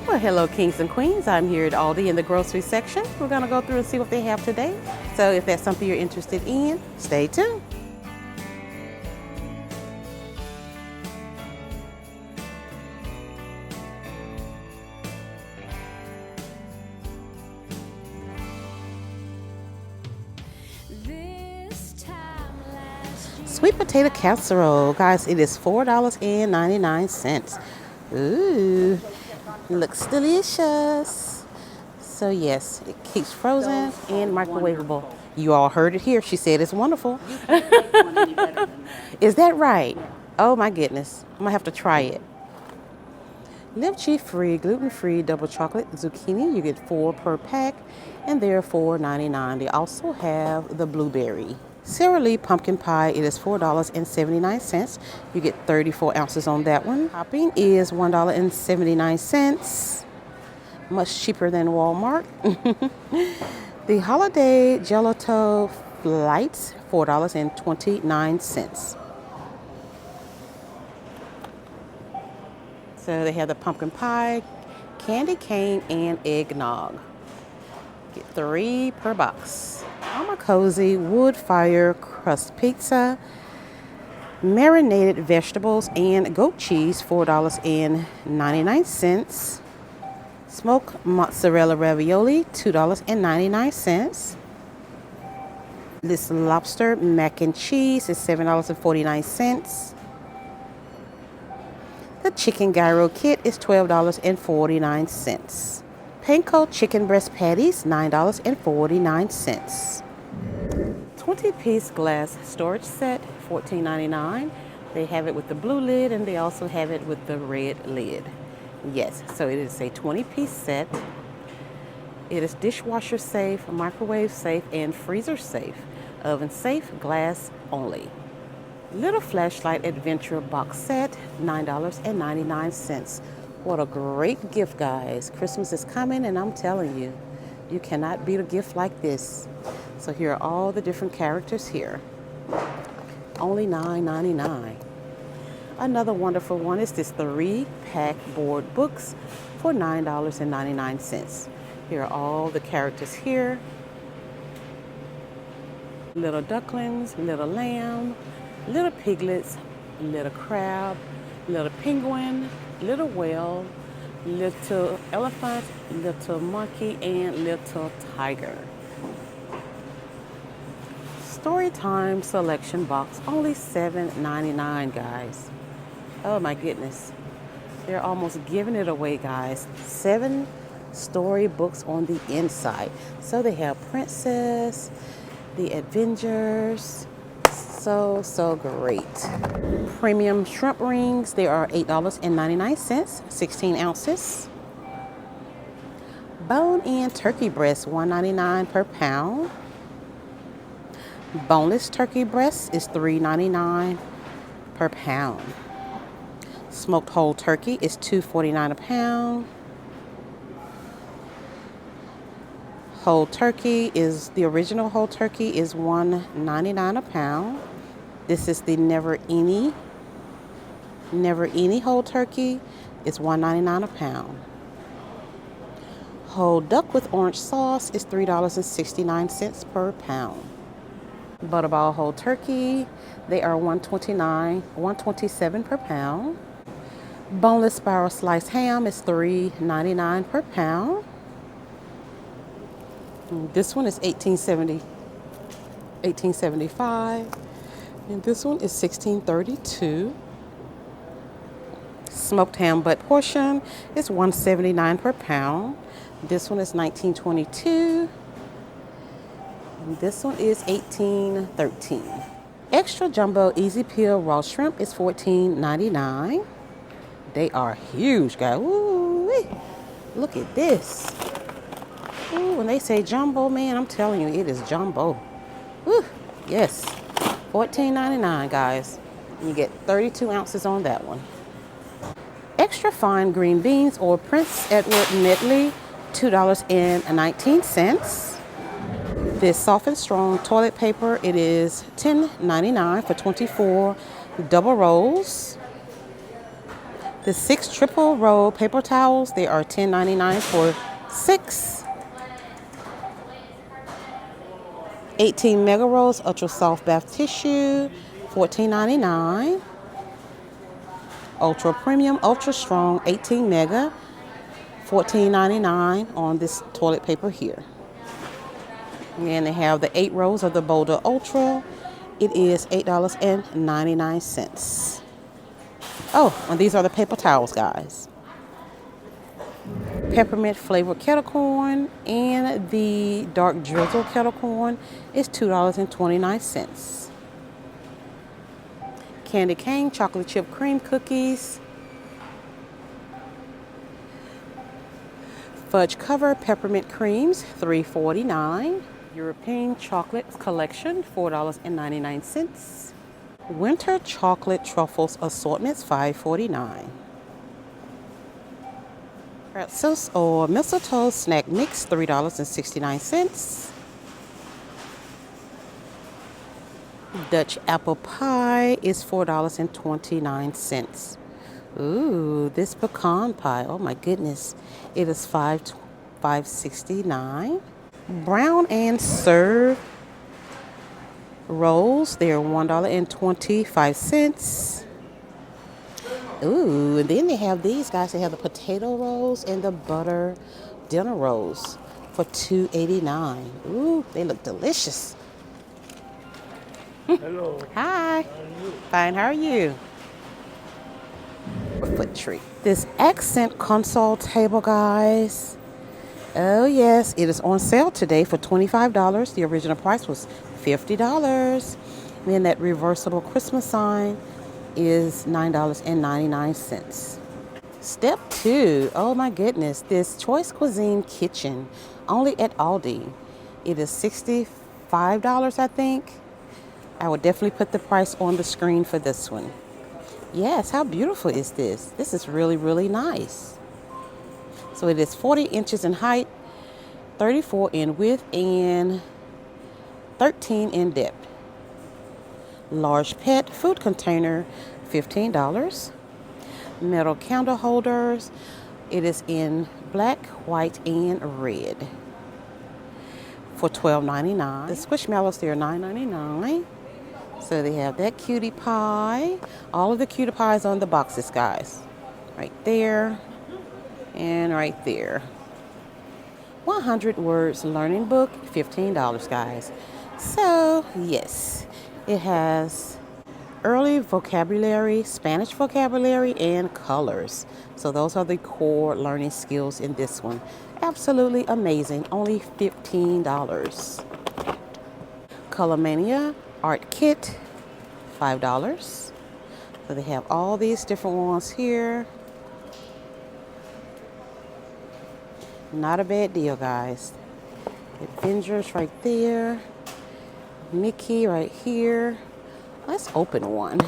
Well, hello kings and queens. I'm here at Aldi in the grocery section. We're going to go through and see what they have today. So if that's something you're interested in, stay tuned. Sweet potato casserole. Guys, it is $4.99. Ooh, looks delicious. So yes, it keeps frozen and microwavable. You all heard it here. She said it's wonderful. Is that right? Oh my goodness. I'm gonna have to try it. Live cheese free, gluten free, double chocolate zucchini. You get 4 per pack and they're $4.99. They also have the blueberry. Sara Lee pumpkin pie, it is $4.79. You get 34 ounces on that one. Topping is $1.79. Much cheaper than Walmart. The holiday gelato flights, $4.29. So they have the pumpkin pie, candy cane, and eggnog. Get 3 per box. Mama Cozy wood fire crust pizza, marinated vegetables, and goat cheese, $4.99. Smoked mozzarella ravioli, $2.99. This lobster mac and cheese is $7.49. The chicken gyro kit is $12.49. Panko chicken breast patties, $9.49. 20-piece glass storage set, $14.99. They have it with the blue lid and they also have it with the red lid. Yes, so it is a 20-piece set. It is dishwasher safe, microwave safe, and freezer safe. Oven safe, glass only. Little flashlight adventure box set, $9.99. What a great gift, guys. Christmas is coming and I'm telling you, you cannot beat a gift like this. So here are all the different characters here. Only $9.99. Another wonderful one is this 3-pack board books for $9.99. Here are all the characters here. Little ducklings, little lamb, little piglets, little crab, little penguin, little whale, little elephant, little monkey, and little tiger. Storytime selection box, only $7.99, guys. Oh my goodness. They're almost giving it away, guys. 7 story books on the inside. So they have Princess, The Avengers. So great. Premium shrimp rings, they are $8.99, 16 ounces. Bone-in turkey breast, $1.99 per pound. Boneless turkey breast is $3.99 per pound. Smoked whole turkey is $2.49 a pound. Whole turkey is, the original whole turkey is $1.99 a pound. This is the Never Any whole turkey. It's $1.99 a pound. Whole duck with orange sauce is $3.69 per pound. Butterball whole turkey, they are $1.27 per pound. Boneless spiral sliced ham is $3.99 per pound. This one is $18.75, and this one is $16.32. Smoked ham butt portion is $1.79 per pound. This one is $19.22. This one is $18.13. Extra jumbo easy peel raw shrimp is $14.99. They are huge, guys. Ooh, look at this. Ooh, when they say jumbo, man, I'm telling you, it is jumbo. Ooh, yes. $14.99, guys. You get 32 ounces on that one. Extra fine green beans or Prince Edward medley, $2.19. This soft and strong toilet paper, it is $10.99 for 24 double rolls. The 6 triple roll paper towels, they are $10.99 for 6. 18 mega rolls ultra soft bath tissue, $14.99. Ultra premium, ultra strong, 18 mega, $14.99 on this toilet paper here. And they have the 8 rolls of the Boulder Ultra. It is $8.99. Oh, and these are the paper towels, guys. Peppermint flavored kettle corn and the dark drizzle kettle corn is $2.29. Candy cane chocolate chip cream cookies. Fudge cover peppermint creams, $3.49. European chocolate collection, $4.99. Winter chocolate truffles assortments, $5.49. Pretzels or mistletoe snack mix, $3.69. Dutch apple pie is $4.29. Ooh, this pecan pie, oh my goodness, it is $5.69. Brown and serve rolls, they're $1.25. Ooh, and then they have these guys. They have the potato rolls and the butter dinner rolls for $2.89. Ooh, they look delicious. Hello. Hi. Fine, how are you? A foot treat. This accent console table, guys. Oh yes, it is on sale today for $25. The original price was $50. Then that reversible Christmas sign is $9.99. Step 2. Oh my goodness, this Choice Cuisine kitchen, only at Aldi. It is $65, I think. I would definitely put the price on the screen for this one. Yes, how beautiful is this? This is really, really nice. So it is 40 inches in height, 34 in width, and 13 in depth. Large pet food container, $15. Metal candle holders. It is in black, white, and red for $12.99. The Squishmallows, they're $9.99. So they have that cutie pie. All of the cutie pies on the boxes, guys. Right there. And right there. 100 words learning book, $15, guys. So, yes, it has early vocabulary, Spanish vocabulary, and colors. So those are the core learning skills in this one. Absolutely amazing. Only $15. Colormania art kit, $5. So they have all these different ones here. Not a bad deal, guys. Avengers right there. Mickey right here. Let's open one.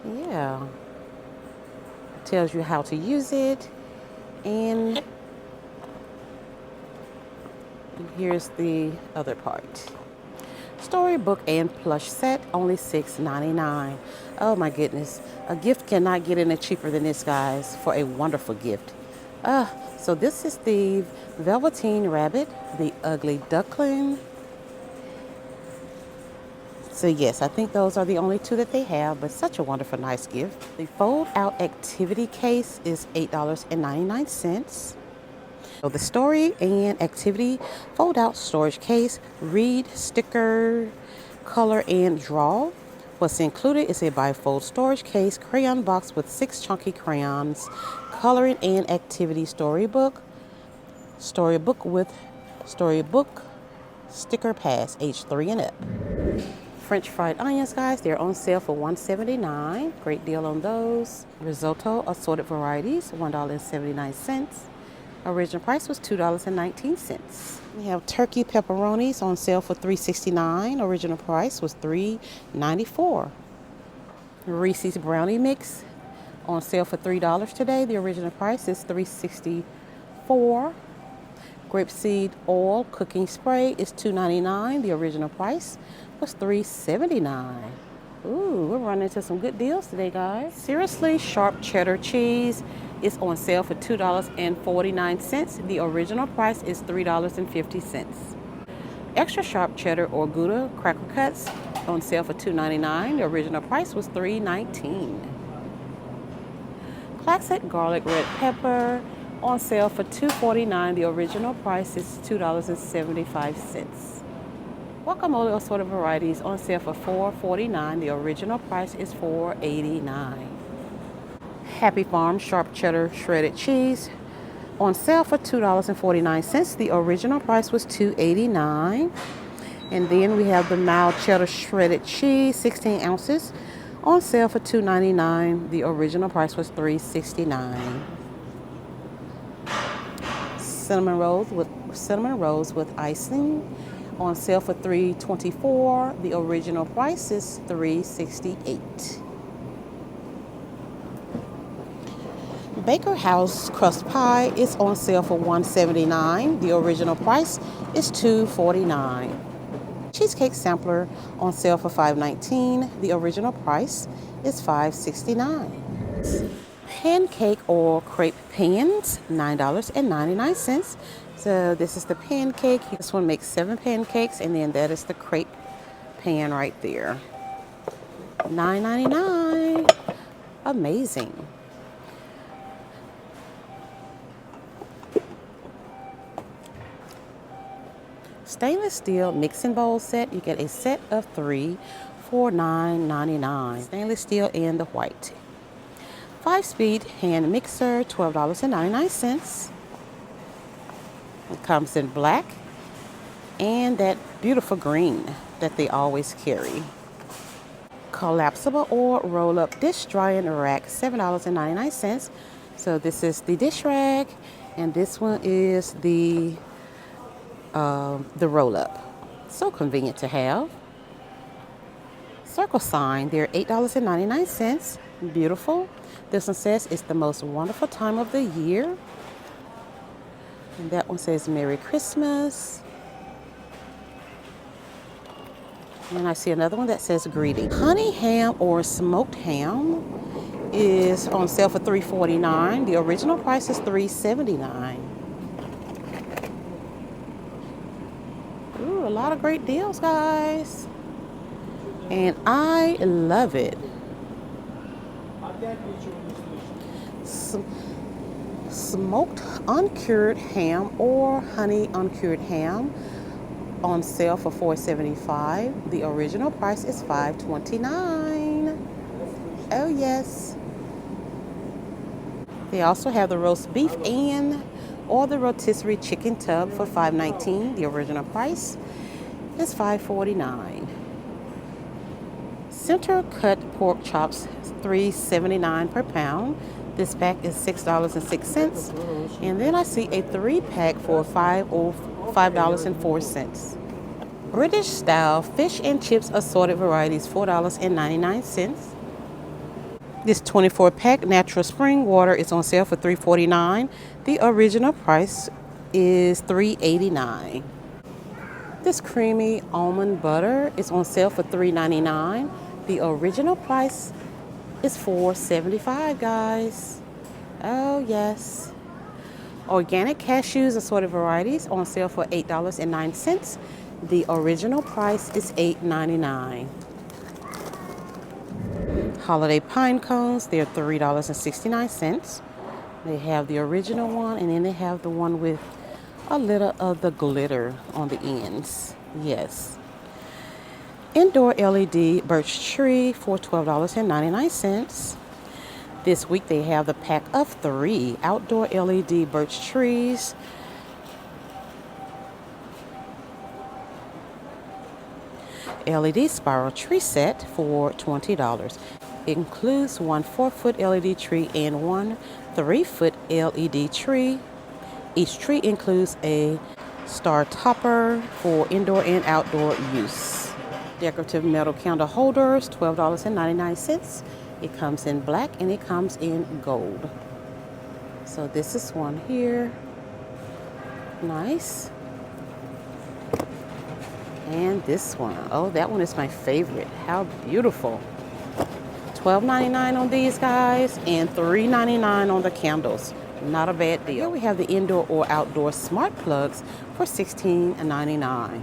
Yeah. It tells you how to use it. And here's the other part. Storybook and plush set, only $6.99. Oh my goodness. A gift cannot get any cheaper than this, guys, for a wonderful gift. So this is the Velveteen Rabbit, the Ugly Duckling. So yes, I think those are the only two that they have, but such a wonderful, nice gift. The fold-out activity case is $8.99. So the story and activity fold-out storage case, read, sticker, color, and draw. What's included is a bifold storage case, crayon box with 6 chunky crayons, coloring and activity storybook with storybook sticker pass, age 3 and up. French fried onions, guys, they're on sale for $1.79. Great deal on those. Risotto assorted varieties, $1.79. Original price was $2.19. We have turkey pepperonis on sale for $3.69. Original price was $3.94. Reese's brownie mix on sale for $3 today. The original price is $3.64. Grapeseed oil cooking spray is $2.99. The original price was $3.79. Ooh, we're running into some good deals today, guys. Seriously Sharp cheddar cheese is on sale for $2.49. The original price is $3.50. Extra sharp cheddar or Gouda cracker cuts on sale for $2.99. The original price was $3.19. Classic garlic red pepper on sale for $2.49. The original price is $2.75. Guacamole assorted varieties on sale for $4.49. The original price is $4.89. Happy Farm sharp cheddar shredded cheese on sale for $2.49. The original price was $2.89. And then we have the mild cheddar shredded cheese, 16 ounces, on sale for $2.99. The original price was $3.69. Cinnamon rolls with icing on sale for $3.24. The original price is $3.68. Baker House crust pie is on sale for $1.79. The original price is $2.49. Cheesecake sampler on sale for $5.19. The original price is $5.69. Pancake or crepe pans, $9.99. So this is the pancake. This one makes 7 pancakes, and then that is the crepe pan right there. $9.99. Amazing. Stainless steel mixing bowl set. You get a set of 3 for $9.99. Stainless steel and the white. 5-speed hand mixer, $12.99. It comes in black and that beautiful green that they always carry. Collapsible or roll-up dish drying rack, $7.99. So this is the dish rack, and this one is the roll-up. So convenient to have. Circle sign, they're $8.99. Beautiful. This one says it's the most wonderful time of the year. And that one says Merry Christmas. And I see another one that says greeting. Honey ham or smoked ham is on sale for $3.49. The original price is $3.79. Ooh, a lot of great deals, guys. And I love it. Smoked uncured ham or honey uncured ham on sale for $4.75. The original price is $5.29. Oh yes. They also have the roast beef and or the rotisserie chicken tub for $5.19. The original price is $5.49. Center cut pork chops, $3.79 per pound. This pack is $6.06. And then I see a 3-pack for $5.04. British style fish and chips assorted varieties, $4.99. This 24-pack natural spring water is on sale for $3.49. The original price is $3.89. This creamy almond butter is on sale for $3.99. The original price is $4.75, guys. Oh yes. Organic cashews assorted varieties on sale for $8.09. The original price is $8.99. Holiday pine cones, they're $3.69. They have the original one, and then they have the one with a little of the glitter on the ends. Yes. Indoor LED birch tree for $12.99. This week they have the pack of 3 outdoor LED birch trees. LED spiral tree set for $20. It includes one 4-foot LED tree and one 3-foot LED tree. Each tree includes a star topper for indoor and outdoor use. Decorative metal candle holders, $12.99. It comes in black and it comes in gold. So this is one here. Nice. And this one. Oh, that one is my favorite. How beautiful. $12.99 on these guys and $3.99 on the candles. Not a bad deal. Here we have the indoor or outdoor smart plugs for $16.99.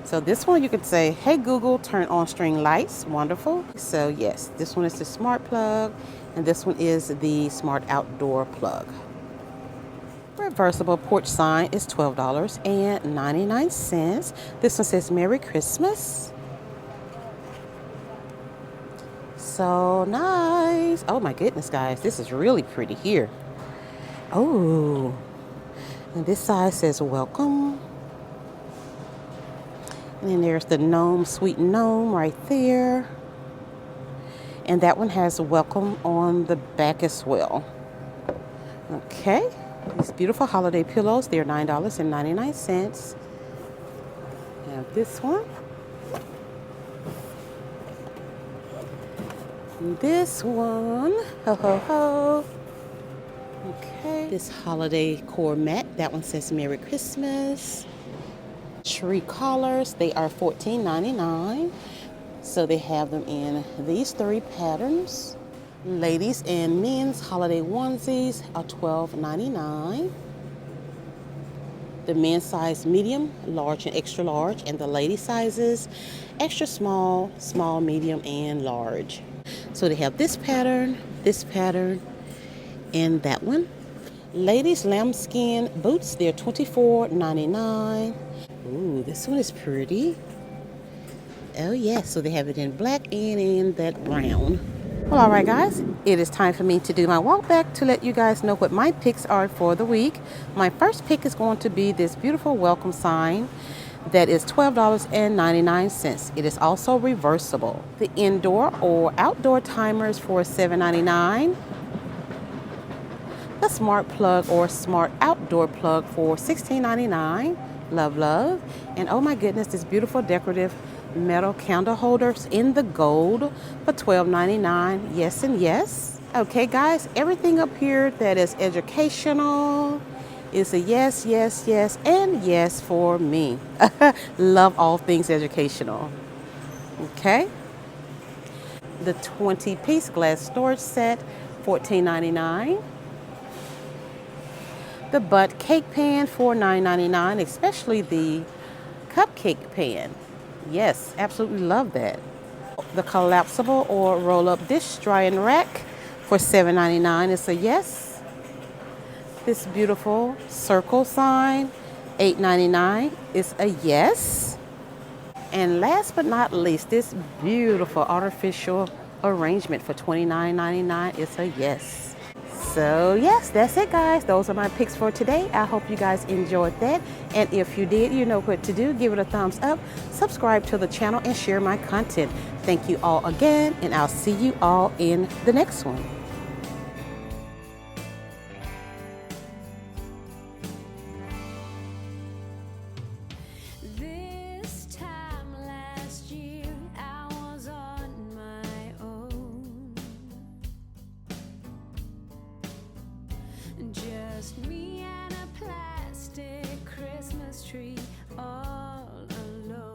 So this one you could say, hey Google, turn on string lights. Wonderful. So yes, this one is the smart plug and this one is the smart outdoor plug. Reversible porch sign is $12.99. This one says Merry Christmas. So nice. Oh my goodness, guys, this is really pretty here. Oh, and this side says welcome. And then there's the gnome, sweet gnome right there. And that one has welcome on the back as well. Okay, these beautiful holiday pillows, they're $9.99. Have this one. And this one, ho ho ho. Okay, this holiday core mat, that one says Merry Christmas. Tree collars, they are $14.99. So they have them in these 3 patterns. Ladies and men's holiday onesies are $12.99. The men's size medium, large and extra large, and the lady sizes extra small, small, medium, and large. So they have this pattern, and that one. Ladies lambskin boots, they're $24.99. Ooh, this one is pretty. Oh yes, so they have it in black and in that brown. Well, all right guys, it is time for me to do my walk back to let you guys know what my picks are for the week. My first pick is going to be this beautiful welcome sign that is $12.99. It is also reversible. The indoor or outdoor timers for $7.99. The smart plug or smart outdoor plug for $16.99. Love, love. And oh my goodness, this beautiful decorative metal candle holders in the gold for $12.99. Yes and yes. Okay guys, everything up here that is educational is a yes, yes, yes, and yes for me. Love all things educational. Okay. The 20-piece glass storage set, $14.99. The butt cake pan for $9.99, especially the cupcake pan. Yes, absolutely love that. The collapsible or roll-up dish drying rack for $7.99 is a yes. This beautiful circle sign, $8.99 is a yes. And last but not least, this beautiful artificial arrangement for $29.99 is a yes. So yes, that's it guys. Those are my picks for today. I hope you guys enjoyed that. And if you did, you know what to do. Give it a thumbs up, subscribe to the channel, and share my content. Thank you all again, and I'll see you all in the next one. Just me and a plastic Christmas tree all alone.